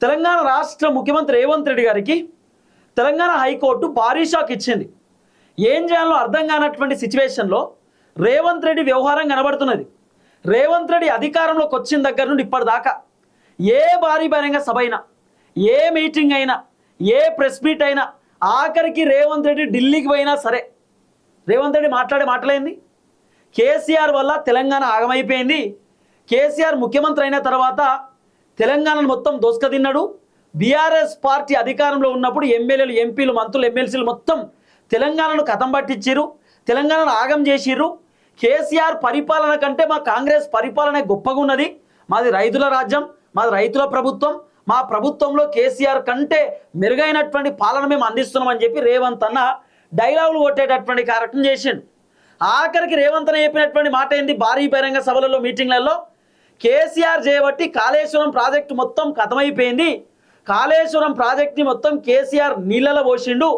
తెలంగాణ రాష్ట్ర ముఖ్యమంత్రి రేవంత్ రెడ్డి గారికి తెలంగాణ హైకోర్టు భారీ షాక్ ఇచ్చింది. ఏం చేయాలో అర్థం కానటువంటి సిచ్యువేషన్లో రేవంత్ రెడ్డి వ్యవహారం కనబడుతున్నది. రేవంత్ రెడ్డి అధికారంలోకి వచ్చిన దగ్గర నుండి ఇప్పటిదాకా ఏ భారీ బహిరంగ సభ అయినా, ఏ మీటింగ్ అయినా, ఏ ప్రెస్ మీట్ అయినా, ఆఖరికి రేవంత్ రెడ్డి ఢిల్లీకి పోయినా సరే రేవంత్ రెడ్డి మాట్లాడే మాటలేంది? కేసీఆర్ వల్ల తెలంగాణ ఆగమైపోయింది. కేసీఆర్ ముఖ్యమంత్రి అయిన తర్వాత తెలంగాణను మొత్తం దోసుకదిన్నాడు. బీఆర్ఎస్ పార్టీ అధికారంలో ఉన్నప్పుడు ఎమ్మెల్యేలు, ఎంపీలు, మంత్రులు, ఎమ్మెల్సీలు మొత్తం తెలంగాణను కథం పట్టించిర్రు, తెలంగాణను ఆగం చేసిర్రు. కేసీఆర్ పరిపాలన కంటే మా కాంగ్రెస్ పరిపాలన గొప్పగా ఉన్నది, మాది రైతుల రాజ్యం, మాది రైతుల ప్రభుత్వం, మా ప్రభుత్వంలో కేసీఆర్ కంటే మెరుగైనటువంటి పాలన మేము అందిస్తున్నామని చెప్పి రేవంత్ అన్న డైలాగులు కొట్టేటటువంటి కార్యక్రమం చేసిండు. ఆఖరికి రేవంత్ అన్న చెప్పినటువంటి మాట ఏంది? భారీ బహిరంగ సభలలో, మీటింగ్లలో కేసీఆర్ చేయబట్టి కాళేశ్వరం ప్రాజెక్టు మొత్తం కథమైపోయింది, కాళేశ్వరం ప్రాజెక్ట్ని మొత్తం కేసీఆర్ నీళ్ళలో పోసిండు,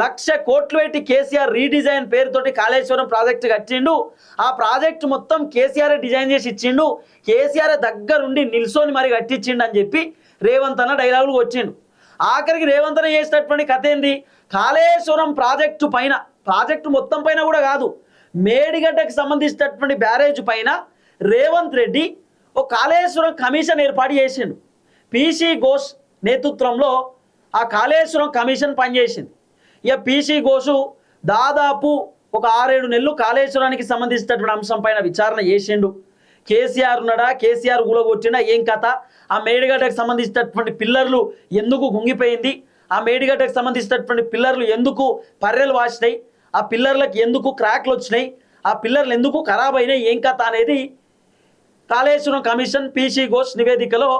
1,00,000 కోట్లు పెట్టి కేసీఆర్ రీడిజైన్ పేరుతోటి కాళేశ్వరం ప్రాజెక్టు కట్టిండు, ఆ ప్రాజెక్టు మొత్తం కేసీఆర్ డిజైన్ చేసి ఇచ్చిండు, కేసీఆర్ దగ్గరుండి నిల్సోని మరి కట్టించిండు అని చెప్పి రేవంత్ అన్న డైలాగులు వచ్చిండు. ఆఖరికి రేవంత్ అన్న చేసినటువంటి కథ ఏంది? కాళేశ్వరం ప్రాజెక్టు పైన, ప్రాజెక్టు మొత్తం పైన కూడా కాదు, మేడిగడ్డకు సంబంధించినటువంటి బ్యారేజ్ పైన రేవంత్ రెడ్డి ఒక కాళేశ్వరం కమిషన్ ఏర్పాటు చేసిండు. పీసీ ఘోష్ నేతృత్వంలో ఆ కాళేశ్వరం కమిషన్ పనిచేసింది. ఇక పీసీ ఘోషు దాదాపు ఒక 6-7 నెలలు కాళేశ్వరానికి సంబంధించినటువంటి అంశం పైన విచారణ చేసిండు. కేసీఆర్ ఉన్నాడా, కేసీఆర్ ఊలగొట్టినా, ఏం కథ, ఆ మేడిగడ్డకు సంబంధించినటువంటి పిల్లర్లు ఎందుకు గుంగిపోయింది, ఆ మేడిగడ్డకు సంబంధించినటువంటి పిల్లర్లు ఎందుకు పర్రెలు వాసినాయి, ఆ పిల్లర్లకు ఎందుకు క్రాక్లు వచ్చినాయి, ఆ పిల్లర్లు ఎందుకు ఖరాబ్ అయినాయి, ఏం కథ అనేది కాళేశ్వరం కమిషన్ పీసీ ఘోష్ నివేదికలో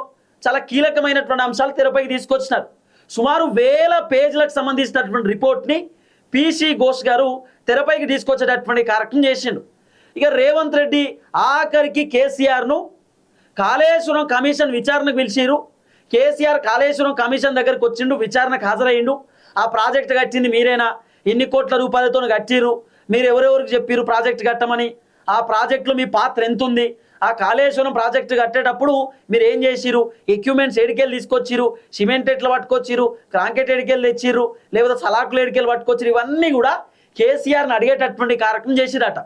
చాలా కీలకమైనటువంటి అంశాలు తెరపైకి తీసుకొచ్చినారు. సుమారు 1000 పేజీలకు సంబంధించినటువంటి రిపోర్ట్ని పీసీ ఘోష్ గారు తెరపైకి తీసుకొచ్చేటటువంటి కార్యక్రమం చేసిండు. ఇక రేవంత్ రెడ్డి ఆఖరికి కేసీఆర్ను కాళేశ్వరం కమిషన్ విచారణకు పిలిచిరు. కేసీఆర్ కాళేశ్వరం కమిషన్ దగ్గరికి వచ్చిండు, విచారణకు హాజరయ్యిండు. ఆ ప్రాజెక్టు కట్టింది మీరేనా, ఎన్ని కోట్ల రూపాయలతో కట్టిరు, మీరు ఎవరెవరికి చెప్పిరు ప్రాజెక్టు కట్టమని, ఆ ప్రాజెక్టులో మీ పాత్ర ఎంత ఉంది, ఆ కాళేశ్వరం ప్రాజెక్టు కట్టేటప్పుడు మీరు ఏం చేసిరు, ఎక్విప్మెంట్స్ ఎడికెళ్ళి తీసుకొచ్చిరు, సిమెంట్ ఎట్లా పట్టుకొచ్చిరు, కాంక్రీట్ ఎడికెళ్ళి తెచ్చిరు, లేకపోతే సలాకులు ఎడికెళ్ళి పట్టుకొచ్చిరు, ఇవన్నీ కూడా కేసీఆర్ని అడిగేటటువంటి కార్యక్రమం చేసిరట.